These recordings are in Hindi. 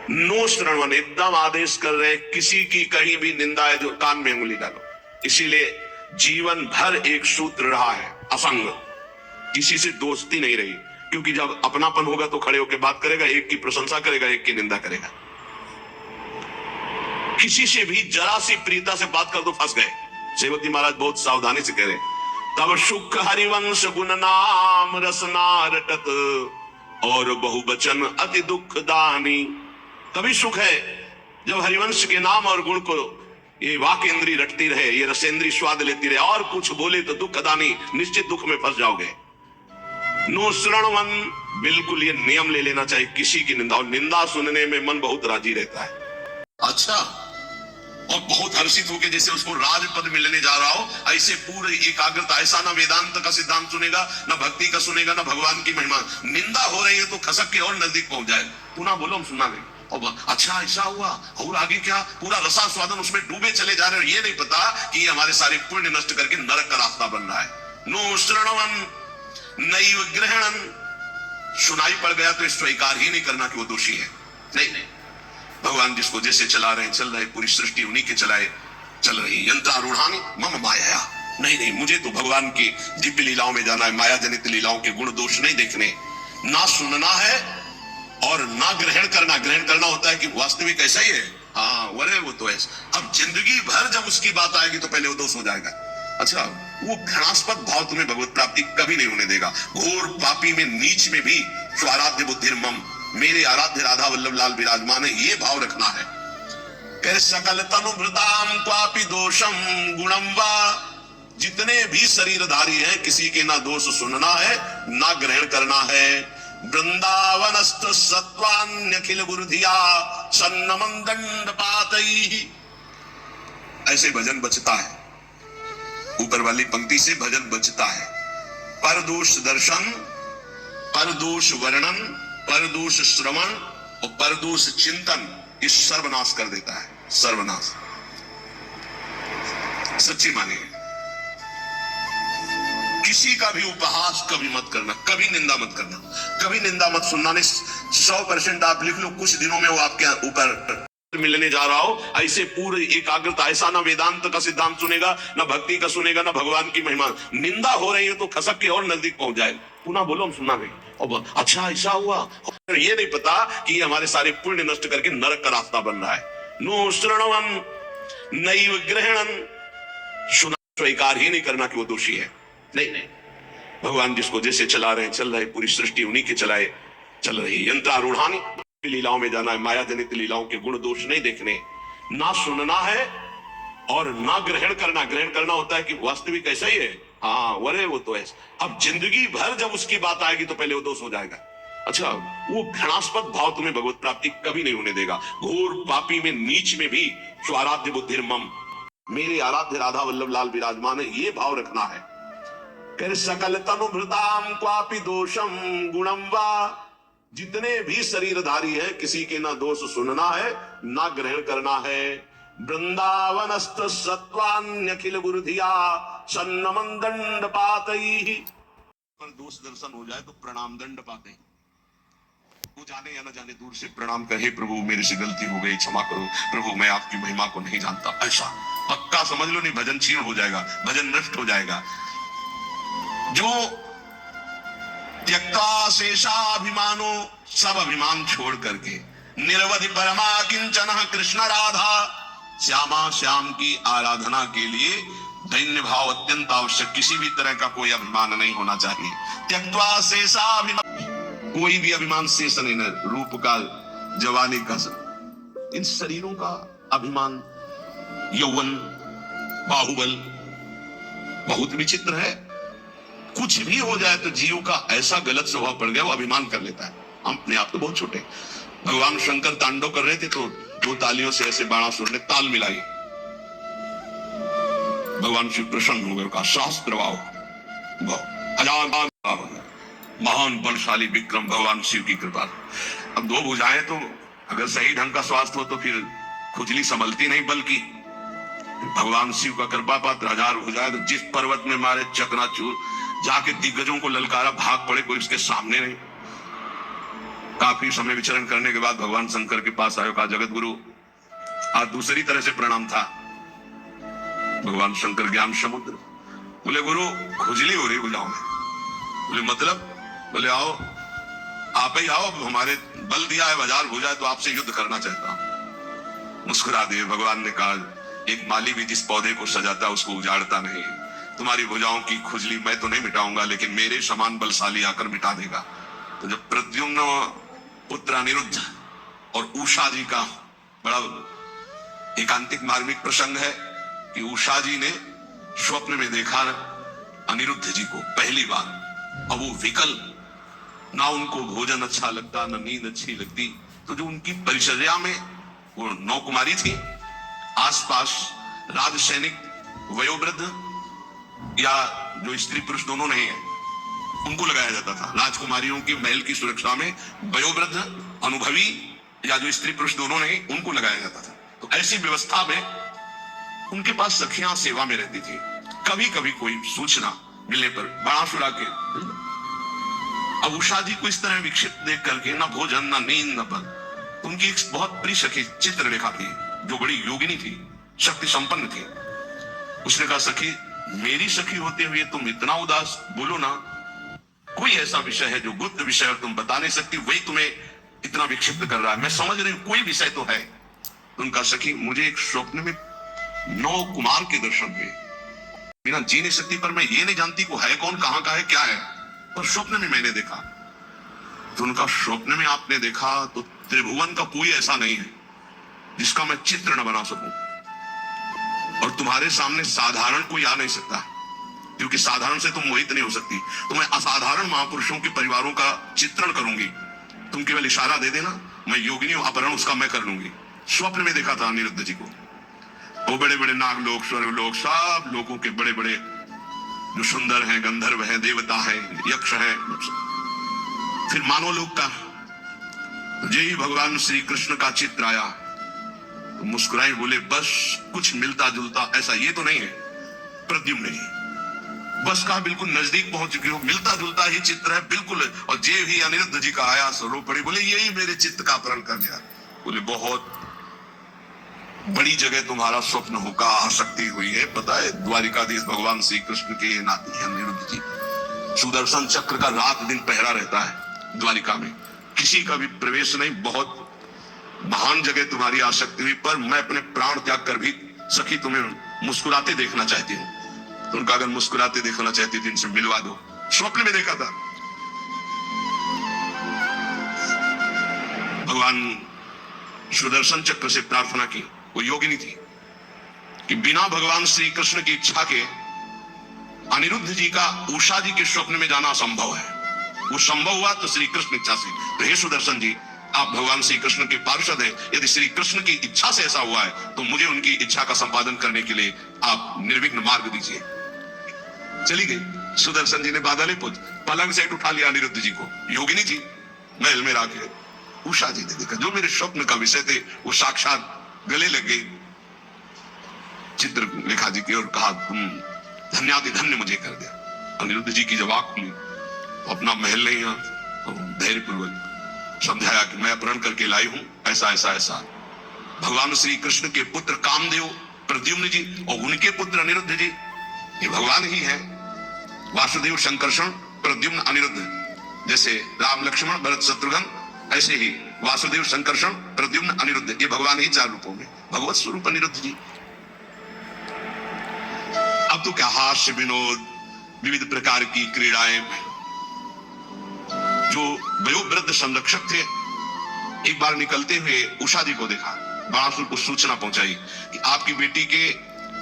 नो श्रवण, एकदम आदेश कर रहे किसी की कहीं भी निंदा है जो कान में उंगली डालो। इसीलिए जीवन भर एक सूत्र रहा है, असंग, किसी से दोस्ती नहीं रही, क्योंकि जब अपनापन होगा तो खड़े होकर बात करेगा, एक की प्रशंसा करेगा, एक की निंदा करेगा। किसी से भी जरा सी प्रीता से बात कर दो फंस गए। सेवक महाराज बहुत सावधानी से कह रहे, तब सुख हरिवंश गुण नाम रसना रटत और बहुवचन अति दुख दानी। तभी सुख है जब हरिवंश के नाम और गुण को ये वाक इंद्री रटती रहे, ये रसेंद्री स्वाद लेती रहे, और कुछ बोले तो दुख दानी, निश्चित दुख में फंस जाओगे। नो श्रवण, बिल्कुल ये नियम ले लेना चाहिए किसी की निंदा, और निंदा सुनने में मन बहुत राजी रहता है। अच्छा, और बहुत हर्षित होकर जैसे उसको राजपद मिलने जा रहा हो, ऐसे पूरे एकाग्रता, ऐसा ना वेदांत का सिद्धांत सुनेगा, ना भक्ति का सुनेगा, ना भगवान की महिमा। निंदा हो रही है तो खसक के और नजदीक पहुंच जाए, पुनः बोलो हम सुना नहीं, और अच्छा ऐसा हुआ, और आगे क्या, पूरा रसास्वादन उसमें डूबे चले जा रहे हैं। ये नहीं पता कि ये हमारे सारे पुण्य नष्ट करके नरक का रास्ता बन रहा है। नो श्रवणं नैव ग्रहणं, सुनाई पड़ गया तो स्वीकार ही नहीं करना कि वो दोषी है। नहीं, भगवान जिसको जैसे चला रहे चल रहे, पूरी सृष्टि उन्हीं के चलाए चल रही। यंत्रारूढ़ानि मम माया, नहीं, मुझे तो भगवान की दिव्य लीलाओं में जाना है, माया जनित लीलाओं के गुण दोष नहीं देखने, ना सुनना है और ना ग्रहण करना। ग्रहण करना होता है कि वास्तविक ऐसा ही है, हाँ वरे वो तो ऐसा। अब जिंदगी भर जब उसकी बात आएगी तो पहले वो दोष हो जाएगा। अच्छा, वो घृणास्पद भाव तुम्हें भगवत प्राप्ति कभी नहीं होने देगा। घोर पापी में, नीच में भी स्वाराध्य बुद्धि मम, मेरे आराध्य राधा वल्लभ लाल विराजमान है, ये भाव रखना है। कर सकल तनुभृताम क्वापि दोषम गुणम वा, जितने भी शरीरधारी हैं किसी के ना दोष सुनना है ना ग्रहण करना है। वृंदावनस्थ सत्वान्यखिल गुरुधिया सन्नमं दंड पातई, ऐसे भजन बचता है। ऊपर वाली पंक्ति से भजन बचता है। परदोष दर्शन, परदोष वर्णन, परदोष श्रवण और परदोष चिंतन, इस सर्वनाश कर देता है। सर्वनाश सच्ची मानिए, किसी का भी उपहास कभी मत करना, कभी निंदा मत करना, कभी निंदा मत सुनना। नहीं, 100% आप लिख लो, कुछ दिनों में वो आपके ऊपर मिलने जा रहा हो, ऐसे पूरी एकाग्रता, ऐसा ना वेदांत का सिद्धांत सुनेगा, ना भक्ति का सुनेगा, ना भगवान की महिमा। निंदा हो रही है तो खसक के और नजदीक पहुंच जाए, पुनः बोलो हम सुना नहीं, और अच्छा ऐसा हुआ, ये नहीं पता कि हमारे सारे पुण्य नष्ट करके नरक का रास्ता बन रहा है। नो श्रवणं नैव ग्रहणं, सुना स्वीकार ही नहीं करना कि वो दोषी है। नहीं, भगवान जिसको जैसे चला रहे चल रहे, पूरी सृष्टि उन्हीं के चलाए चल रही। यंत्रारूढ़ानि, लीलाओं में जाना है, माया जनित लीलाओं के गुण दोष नहीं देखने, ना सुनना है और ना ग्रहण करना। ग्रहण करना होता है कि वास्तविक ऐसा ही है, हाँ वरे वो तो ऐसा। अब जिंदगी भर जब उसकी बात आएगी तो पहले वो दोष हो जाएगा। अच्छा, वो घृणास्पद भाव तुम्हें भगवत प्राप्ति कभी नहीं होने देगा। घोर पापी में, नीच में भी स्वाराध्य बुद्धि मम, मेरे आराध्य राधा वल्लभ लाल विराजमान है, ये भाव रखना है। कर सकल तनुभृताम क्वापि दोषम गुणम वा, जितने भी शरीरधारी है किसी के ना दोष सुनना है ना ग्रहण करना है। वृंदावनस्थ सत्वान्यखिल गुरुधिया सन्नमं दंड पातई, पर दोष दर्शन हो जाए तो प्रणाम दंड पाते, वो जाने या न जाने दूर से प्रणाम कहे, प्रभु मेरे से गलती हो गई, क्षमा करो प्रभु, मैं आपकी महिमा को नहीं जानता। ऐसा पक्का समझ लो, नहीं भजन क्षीण हो जाएगा, भजन नष्ट हो जाएगा। जो त्यक्ता शेषाभिमानो, सब अभिमान छोड़ करके निरवधि परमा किंचन कृष्ण राधा श्यामा, श्याम की आराधना के लिए दैन्य भाव अत्यंत आवश्यक। किसी भी तरह का कोई अभिमान नहीं होना चाहिए। त्यक्त्वा शेषाभिमान, कोई भी अभिमान शेष नहीं, न रूप का, जवानी का, इन शरीरों का अभिमान, यौवन, बाहुबल, बहुत विचित्र है। कुछ भी हो जाए तो जीव का ऐसा गलत स्वभाव पड़ गया, वो अभिमान कर लेता है। हम अपने आप तो बहुत छोटे, भगवान शंकर तांडव कर रहे थे तो 2 तालियों से ऐसे बाणासुर ने ताल मिलाई, भगवान शिव प्रसन्न हो गए, कहा शास्त्र वाओ, महान बलशाली विक्रम भगवान शिव की कृपा। अब 2 भुजाएं तो अगर सही ढंग का स्वास्थ्य हो तो फिर खुजली संभलती नहीं, बल्कि भगवान शिव का कृपा पात्र 1000 भुजाएं, तो जिस पर्वत में मारे चकनाचूर, जाके दिग्गजों को ललकारा, भाग पड़े, कोई उसके सामने नहीं। काफी समय विचरण करने के बाद भगवान शंकर के पास आयो, कहा जगत गुरु आज दूसरी तरह से प्रणाम था। भगवान शंकर ज्ञान समुद्र, बोले गुरु खुजली हो रही भुजाओं में। बोले मतलब? बोले आओ, आप ही आओ, हमारे बल दिया है बाजार भुजा है तो आपसे युद्ध करना चाहता हूं। मुस्कुरा दिए। भगवान ने कहा एक माली भी जिस पौधे को सजाता उसको उजाड़ता नहीं। तुम्हारी भुजाओं की खुजली मैं तो नहीं मिटाऊंगा, लेकिन मेरे समान बलशाली आकर मिटा देगा। तो जब प्रद्युम्न पुत्र अनिरुद्ध और उषा जी का बड़ा एकांतिक मार्मिक प्रसंग है कि उषा जी ने स्वप्न में देखा अनिरुद्ध जी को पहली बार। अब वो विकल, ना उनको भोजन अच्छा लगता, ना नींद अच्छी लगती। तो जो उनकी परिचर्या में वो नौ कुमारी थी, आसपास राज सैनिक वयोवृद्ध या जो स्त्री पुरुष दोनों नहीं है उनको लगाया जाता था। राजकुमारियों की महल की सुरक्षा में वयोवृद्ध, अनुभवी या जो स्त्री पुरुष दोनों नहीं उनको लगाया जाता था। तो ऐसी व्यवस्था में उनके पास सखियां सेवा में रहती थी। कभी कभी कोई सूचना मिलने पर बाणासुरा के, अब उषा जी को इस तरह विक्षिप्त देख करके ना भोजन ना नींद न बल, उनकी एक बहुत प्रिय सखी चित्रलेखा थी जो बड़ी योगिनी थी, शक्ति संपन्न थी। उसने कहा सखी मेरी सखी होते हुए तुम इतना उदास, बोलो ना कोई ऐसा विषय है जो गुप्त विषय और तुम बता नहीं सकती, वही तुम्हें इतना विक्षिप्त कर रहा है। मैं समझ रही हूं कोई विषय तो है। उनका सखी मुझे एक स्वप्न में 9 कुमार के दर्शन हुए, बिना जी नहीं सकती, पर मैं ये नहीं जानती को है कौन, कहां का है, क्या है, पर स्वप्न में मैंने देखा। तो उनका स्वप्न में आपने देखा तो त्रिभुवन का कोई ऐसा नहीं है जिसका मैं चित्र न बना सकूं, और तुम्हारे सामने साधारण कोई आ नहीं सकता, क्योंकि साधारण से तुम मोहित नहीं हो सकती। तो मैं असाधारण महापुरुषों के परिवारों का चित्रण करूंगी, तुम केवल इशारा दे देना, मैं योगिनी अपहरण उसका मैं कर लूंगी। स्वप्न में देखा था अनिरुद्ध जी को। वो बड़े बड़े नागलोक, स्वर्गलोक, सब लोगों के बड़े बड़े जो सुंदर हैं, गंधर्व हैं, देवता हैं, यक्ष हैं, फिर मानव लोक का। यही भगवान श्री कृष्ण का चित्र आया तो मुस्कुराए, बोले बस कुछ मिलता जुलता ऐसा ये तो नहीं है। प्रद्युम्न नहीं, बस कहा बिल्कुल नजदीक पहुंच चुकी हो, मिलता जुलता ही चित्र है बिल्कुल। और जे ही अनिरुद्ध जी का आया सरो पड़ी, बोले यही मेरे चित्त का अपहरण कर दिया। बोले बहुत बड़ी जगह तुम्हारा स्वप्न होगा, आसक्ति हुई है, पता है द्वारिकाधीश भगवान श्री कृष्ण के नाती है अनिरुद्ध जी। सुदर्शन चक्र का रात दिन पहरा रहता है द्वारिका में, किसी का भी प्रवेश नहीं। बहुत महान जगह तुम्हारी आसक्ति हुई, पर मैं अपने प्राण त्याग कर भी सखी तुम्हें मुस्कुराते देखना चाहती हूँ। तो उनका अगर मुस्कुराते देखना चाहती थी इनसे मिलवा दो। स्वप्न में देखा था। भगवान सुदर्शन चक्र से प्रार्थना की, वो योगिनी थी कि बिना भगवान श्री कृष्ण की इच्छा के अनिरुद्ध जी का उषा जी के स्वप्न में जाना असंभव है। वो संभव हुआ तो श्री कृष्ण इच्छा से। तो हे सुदर्शन जी, आप भगवान श्री कृष्ण के पार्षद हैं, यदि श्री कृष्ण की इच्छा से ऐसा हुआ है तो मुझे उनकी इच्छा का संपादन करने के लिए आप निर्विघ्न मार्ग दीजिए। चली गई। सुदर्शन जी ने बादल ही पूछ पलंग से उठा लिया अनिरुद्ध जी को। योगिनी थी, महल में राके उषा जी ने देखा जो मेरे स्वप्न का विषय थे वो साक्षात गले लग गई चित्रलेखा जी की और कहा तुम धन्याति धन्य मुझे कर दिया। अनिरुद्ध जी की जब आंख खुली तो अपना महल नहीं है तो धैर्य पूर्वक समझाया कि मैं अपहरण करके लाई हूं, ऐसा ऐसा ऐसा। भगवान श्री कृष्ण के पुत्र कामदेव प्रद्युम्न जी और उनके पुत्र अनिरुद्ध जी ये भगवान ही है। वासुदेव संकर्षण प्रद्युम्न अनिरुद्ध, जैसे राम लक्ष्मण भरत शत्रुघ्न, ऐसे ही वासुदेव संकर्षण प्रद्युम्न अनिरुद्ध, ये भगवान ही 4 रूपों में, भगवत स्वरूप अनिरुद्ध जी। अब तो क्या हास्य विनोद, विविध प्रकार की क्रीड़ाएं। जो वयोवृद्ध संरक्षक थे एक बार निकलते हुए उषा जी को देखा, बाणासुर को सूचना पहुंचाई कि आपकी बेटी के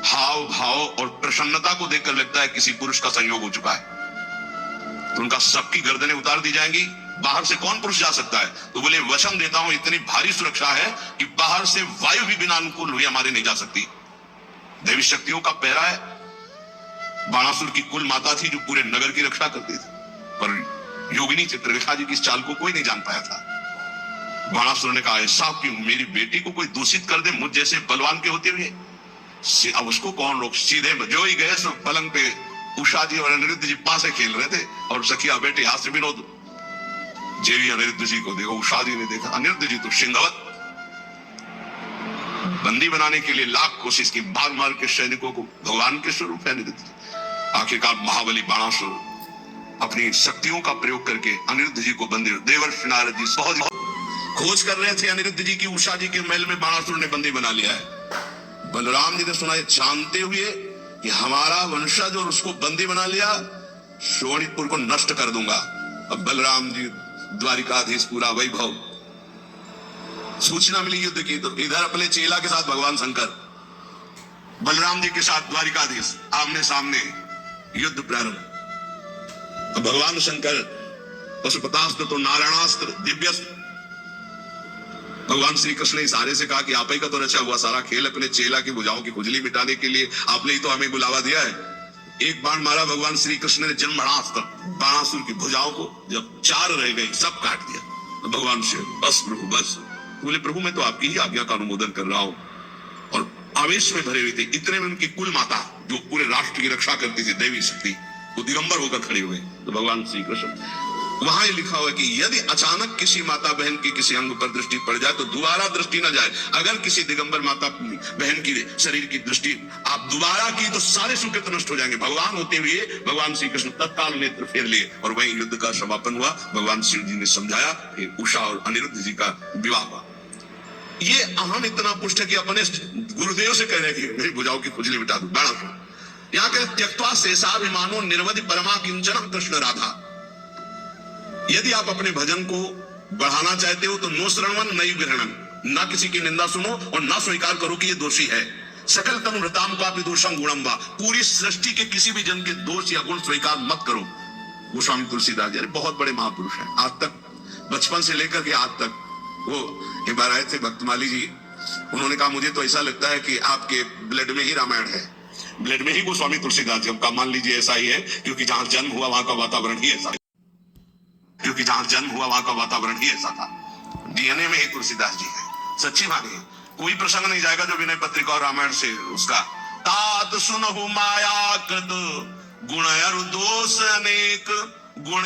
हाव भाव और प्रसन्नता को देखकर लगता है किसी पुरुष का संयोग हो चुका है। तो उनका सबकी गर्दनें उतार दी जाएंगी, बाहर से कौन पुरुष जा सकता है? तो बोले वचन देता हूं इतनी भारी सुरक्षा है कि बाहर से वायु भी बिना अनुकूल हुए हमारे नहीं जा सकती। दैवी शक्तियों का पहरा है। बाणासुर की कुल माता थी जो पूरे नगर की रक्षा करती थी, पर योगिनी चित्रलेखा जी की इस चाल को कोई नहीं जान पाया था। बाणासुर ने कहा ऐसा क्यों, मेरी बेटी को कोई दूषित कर दे मुझ जैसे बलवान के होते हुए, अब उसको कौन रोक। सीधे जो ही गए सब पलंग पे उषा जी और अनिरुद्ध जी पास खेल रहे थे और सखिया बेटे हास्य विनोद। जेवी अनिरुद्ध जी को देखो, उषा जी ने देखा, अनिरुद्ध जी तो सिंहवत बंदी बनाने के लिए लाख कोशिश की, मार मार के सैनिकों को। भगवान के स्वरूप है अनिरुद्ध जी। आखिरकार महाबली बाणासुर अपनी शक्तियों का प्रयोग करके अनिरुद्ध जी को बंदी, देवर्षि नारद जी बहुत खोज कर रहे थे अनिरुद्ध जी की, उषा जी के महल में बाणासुर ने बंदी बना लिया है। बलराम जी ने सुना, ये जानते हुए कि हमारा वंशज और उसको बंदी बना लिया, शोणितपुर को नष्ट कर दूंगा। अब बलराम जी द्वारिकाधीश, पूरा वैभव, सूचना मिली युद्ध की, तो इधर अपने चेला के साथ भगवान शंकर, बलराम जी के साथ द्वारिकाधीश, आमने सामने युद्ध प्रारंभ। भगवान शंकर पशुपतास्त्र तो नारायणास्त्र दिव्यस्त्र। भगवान श्री कृष्ण ने इशारे से कहा कि आप ही का तो रचा हुआ सारा खेल अपने चेला की भुजाओं की खुजली मिटाने के लिए आपने ही तो हमें बुलावा दिया है। एक बाण मारा भगवान श्री कृष्ण ने, जन्मणास्त्र, बाणासुर की भुजाओं को जब 4 रह गई, सब काट दिया। भगवान से बस प्रभु बस। बोले प्रभु मैं तो आपकी ही आज्ञा का अनुमोदन कर रहा हूं। और आवेश में भरे हुए थे। इतने में उनकी कुल माता जो पूरे राष्ट्र की रक्षा करती थी, देवी शक्ति, वो दिगंबर होकर खड़े हुए। तो भगवान श्री कृष्ण, वहां लिखा हुआ कि यदि अचानक किसी माता बहन की किसी अंग पर दृष्टि पड़ जाए तो दोबारा दृष्टि न जाए। अगर किसी दिगंबर माता बहन की शरीर की दृष्टि आप दोबारा की तो सारे सुकृत नष्ट हो जाएंगे। भगवान होते हुए भगवान श्री कृष्ण तत्काल नेत्र फेर लिए और वहीं युद्ध का समापन हुआ। भगवान शिव जी ने समझाया कि उषा और अनिरुद्ध जी का विवाह हुआ। ये अहम इतना पुष्ट है कि अपने गुरुदेव से कह रहे कि मेरी भुजाओं की खुजली मिटा दो। यहाँ के त्यक्त्वा शेषाभिमानो निर्वधि परमा किंचन कृष्ण राधा। यदि आप अपने भजन को बढ़ाना चाहते हो तो नो श्रवण नई ग्रहणन, ना किसी की निंदा सुनो और ना स्वीकार करो कि ये दोषी है। सकल तनुरताम का दोषम गुणम वा, पूरी सृष्टि के किसी भी जन के दोष या गुण स्वीकार मत करो। गोस्वामी तुलसीदास जी बहुत बड़े महापुरुष हैं। आज तक, बचपन से लेकर के आज तक, वो एक बार आए थे भक्तमाली जी, उन्होंने कहा मुझे तो ऐसा लगता है कि आपके ब्लड में ही रामायण है, ब्लड में ही गोस्वामी तुलसीदास जी। का मान लीजिए ऐसा ही है, क्योंकि जहां जन्म हुआ वहां का वातावरण ही ऐसा, क्योंकि जहां जन्म हुआ वहां का वातावरण ही ऐसा था। डीएनए में ही तुलसीदास जी है। सच्ची बात है, कोई प्रसंग नहीं जाएगा जो विनय पत्रिका और रामायण से उसका। तात सुनहु माया कृत गुण अरु दोष अनेक, गुण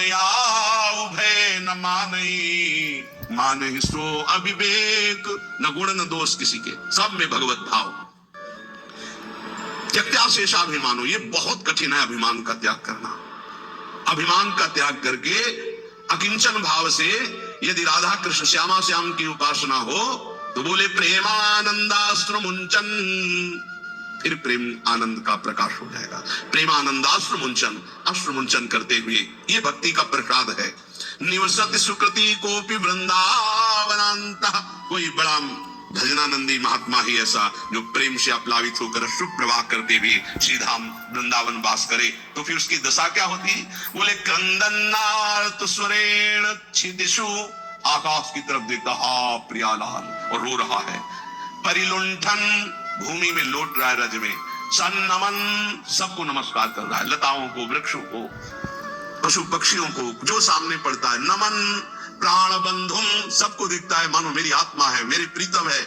उभय न मानई, मानहि सो अविवेक। न गुण न दोष किसी के, सब में भगवत भाव। त्यक्त्या शेषाभिमानो, ये बहुत कठिन है अभिमान का त्याग करना। अभिमान का त्याग करके अकिंचन भाव से यदि राधा कृष्ण श्यामा श्याम की उपासना हो तो बोले प्रेमानंदाश्रु मुंचन, फिर प्रेम आनंद का प्रकाश हो जाएगा। प्रेमानंदाश्रु मुंचन, अश्रु मुंचन करते हुए, ये भक्ति का प्रसाद है। निवसति सुकृति कोपि वृंदावनांत, कोई बड़ा भजनानंदी महात्मा ही ऐसा जो प्रेम से अप्लावित होकर शुभ प्रवाह करते हुए श्रीधाम वृंदावन वास करे, तो फिर उसकी दशा क्या होती? बोले क्रंदनार्त स्वरेण क्षितिषु, आकाश की तरफ देखता हा प्रियालाल और रो रहा है। परिलुंठन, भूमि में लौट रहा है रज में। सन्नमन, सबको नमस्कार कर रहा है, लताओं को, वृक्षों को, पशु पक्षियों को, जो सामने पड़ता है। नमन प्राण बंधुम, सबको दिखता है मानो मेरी आत्मा है, मेरी प्रीतम है।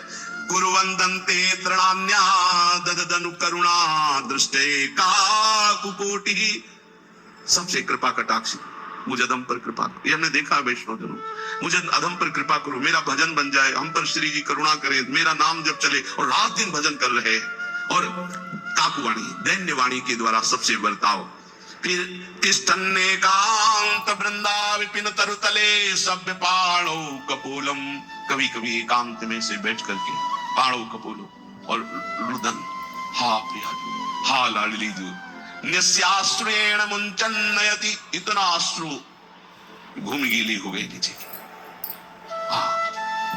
कुरुवंदन्ते तृणान्या ददनु करुणा दृष्टे काकुकोटि, सबसे कृपा कटाक्ष, मुझे अधम पर कृपा करो। ये हमने देखा है वैष्णवजनों, मुझे अधम पर कृपा करो, मेरा भजन बन जाए, हम पर श्री जी करुणा करें, मेरा नाम जब चले। और रात दिन भजन कर रहे हैं। और काकुवाणी, दैन्य वाणी के द्वारा सबसे बर्ताव। फिर तिष्ठन्ने कांत वृंदा विपिन तरुतले सभ्य पाणो कपोलम, कभी कभी एकांत में से बैठ करके पाणो कपोलो और रुदन, हा प्रिया हा लाडली जो, निस्याश्रेण मुंचन नयति, इतना अश्रु भूमि गीली हो गई नीचे की।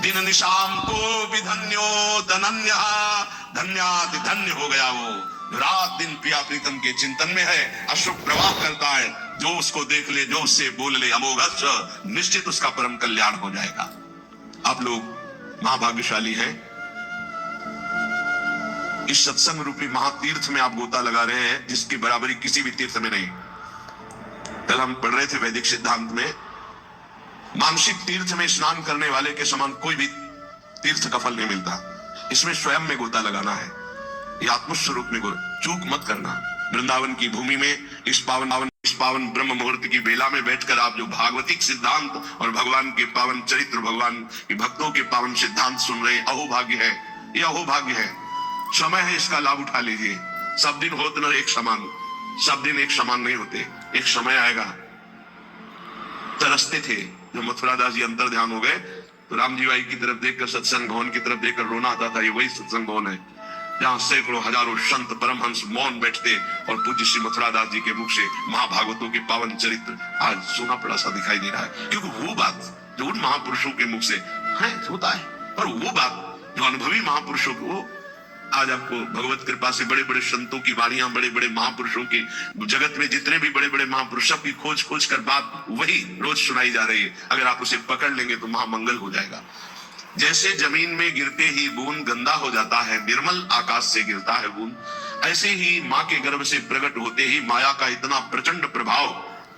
दिन निशाम को भी धन्यो धनन्य, धन्याति धन्य हो गया वो, रात दिन प्रिया प्रीतम के चिंतन में है, अश्रु प्रवाह करता है। जो उसको देख ले, जो उससे बोल ले, अमोघ निश्चित उसका परम कल्याण हो जाएगा। आप लोग महाभाग्यशाली हैं, इस सत्संग रूपी महातीर्थ में आप गोता लगा रहे हैं, जिसकी बराबरी किसी भी तीर्थ में नहीं। कल हम पढ़ रहे थे वैदिक सिद्धांत में, मानसिक तीर्थ में स्नान करने वाले के समान कोई भी तीर्थ का फल नहीं मिलता। इसमें स्वयं में गोता लगाना है, ये आत्मस्वरूप में चूक मत करना। वृंदावन की भूमि में, इस पावन पावन ब्रह्म मुहूर्त की बेला में बैठकर आप जो भागवतिक सिद्धांत और भगवान के पावन चरित्र, भगवान के भक्तों के पावन सिद्धांत सुन रहे हैं, अहोभाग्य है, ये अहोभाग्य है। समय है, इसका लाभ उठा लीजिए। सब दिन होते न एक समान, सब दिन एक समान नहीं होते। एक समय आएगा, तरसते थे जब मथुरा दास जी अंतर ध्यान हो गए तो राम जी बाई की तरफ देखकर, सत्संग भवन की तरफ देखकर रोना आता था। ये वही सत्संग भवन है जहां सैकड़ों हजारों संत परमहंस मौन बैठते और पूज्य श्री मथुरा दास जी के मुख से महाभागवतों के पावन चरित्र आज सुना पड़ा सा दिखाई दे रहा है। क्योंकि वो बात जो उन महापुरुषों के मुख से है होता है, और वो बात जो अनुभवी महापुरुषों को, आज आपको भगवत कृपा से बड़े बड़े संतों की वाणियां, बड़े बड़े महापुरुषों की, जगत में जितने भी बड़े बड़े महापुरुषों की खोज खोज कर बात वही रोज सुनाई जा रही है। अगर आप उसे पकड़ लेंगे तो महामंगल हो जाएगा। जैसे जमीन में गिरते ही बूंद गंदा हो जाता है, निर्मल आकाश से गिरता है बूंद, ऐसे ही माँ के गर्भ से प्रकट होते ही माया का इतना प्रचंड प्रभाव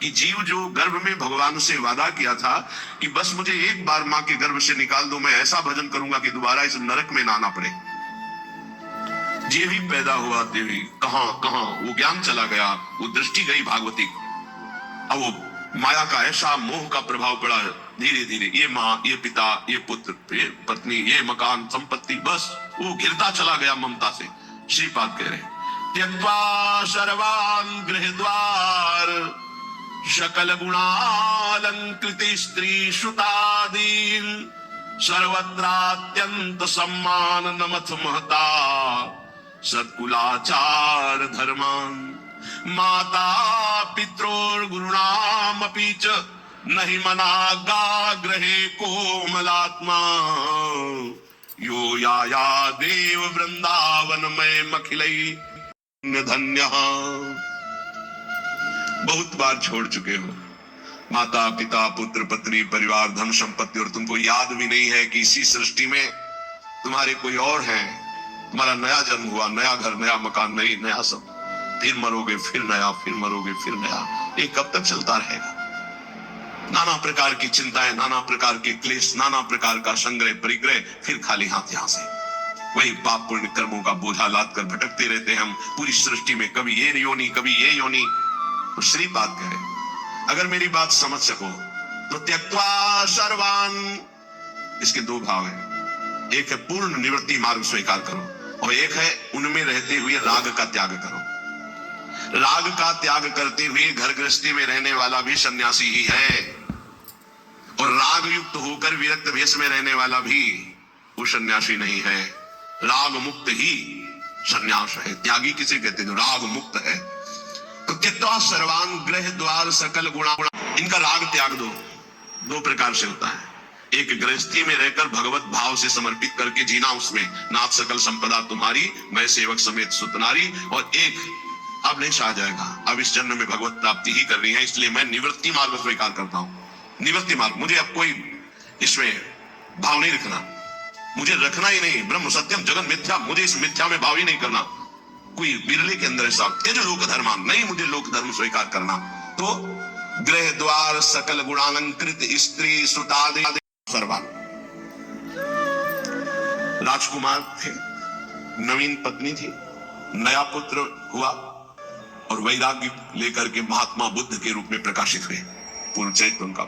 कि जीव जो गर्भ में भगवान से वादा किया था कि बस मुझे एक बार माँ के गर्भ से निकाल दो, मैं ऐसा भजन करूंगा कि दोबारा इस नरक में ना आना पड़े। जे भी पैदा हुआ देवी कहां कहां वो ज्ञान चला गया, वो दृष्टि गई भागवती। अब वो माया का ऐसा मोह का प्रभाव पड़ा, धीरे धीरे ये माँ, ये पिता, ये पुत्र, ये पत्नी, ये मकान, संपत्ति, बस वो गिरता चला गया ममता से। श्रीपाद कह रहे त्यक्त्वा सर्वान् गृह द्वार सकल गुणालंकृत स्त्री श्रुतादीन सर्वत्रात्यंत सम्मान नमथ महता सत्कुलाचार धर्मान माता पित्रोर गुरुणामपि च नहीं मनागा ग्रहे कोमलात्मा यो या देव वृंदावन में मखिलई धन्य। बहुत बार छोड़ चुके हो माता पिता पुत्र पत्नी परिवार धन संपत्ति, और तुमको याद भी नहीं है कि इसी सृष्टि में तुम्हारे कोई और है। तुम्हारा नया जन्म हुआ, नया घर, नया मकान, नई नया सब, फिर मरोगे, फिर नया, फिर मरोगे, फिर नया। ये कब तक चलता रहेगा? नाना प्रकार की चिंताएं, नाना प्रकार के क्लेश, नाना प्रकार का संग्रह परिग्रह, फिर खाली हाथ यहां से वही पाप पुण्य कर्मों का बोझा लाद कर भटकते रहते हैं हम पूरी सृष्टि में, कभी ये योनि कभी ये योनि। तो श्रीपाद कहे अगर मेरी बात समझ सको तो त्यक्त्वा सर्वान, इसके दो भाव हैं। एक है पूर्ण निवृत्ति मार्ग स्वीकार करो, और एक है उनमें रहते हुए राग का त्याग करो। राग का त्याग करते हुए घर गृहस्थी में रहने वाला भी सन्यासी ही है, और राग युक्त होकर विरक्त भेष में रहने वाला भी वो सन्यासी नहीं है। राग मुक्त ही सन्यास है। त्यागी किसे कहते हैं? जो राग मुक्त है। तो त्यक्त्वा सर्वान गृह द्वार सकल गुणा, इनका राग त्याग दो। दो प्रकार से होता है, एक गृहस्थी में रहकर भगवत भाव से समर्पित करके जीना, उसमें नाथ सकल संपदा तुम्हारी, मैं सेवक समेत सुतनारी। और एक अब नहीं सहा जाएगा, अब इस जन्म में भगवत प्राप्ति ही करनी है, इसलिए मैं निवृत्ति मार्ग स्वीकार करता हूं। निवृत्ति मार्ग, मुझे अब कोई इसमें भाव नहीं रखना, मुझे रखना ही नहीं। ब्रह्म सत्यम जगत मिथ्या, मुझे इस मिथ्या में भाव ही नहीं करना। कोई बिरले के अंदर ऐसा तेज लोक धर्मान नहीं, मुझे लोक धर्म स्वीकार करना। तो गृह द्वार सकल गुणालंकृत स्त्री सुतादि सर्वान। राजकुमार थे, नवीन पत्नी थी, नया पुत्र हुआ, और वैराग्य लेकर के महात्मा बुद्ध के रूप में प्रकाशित हुए। पूर्ण चरित्र उनका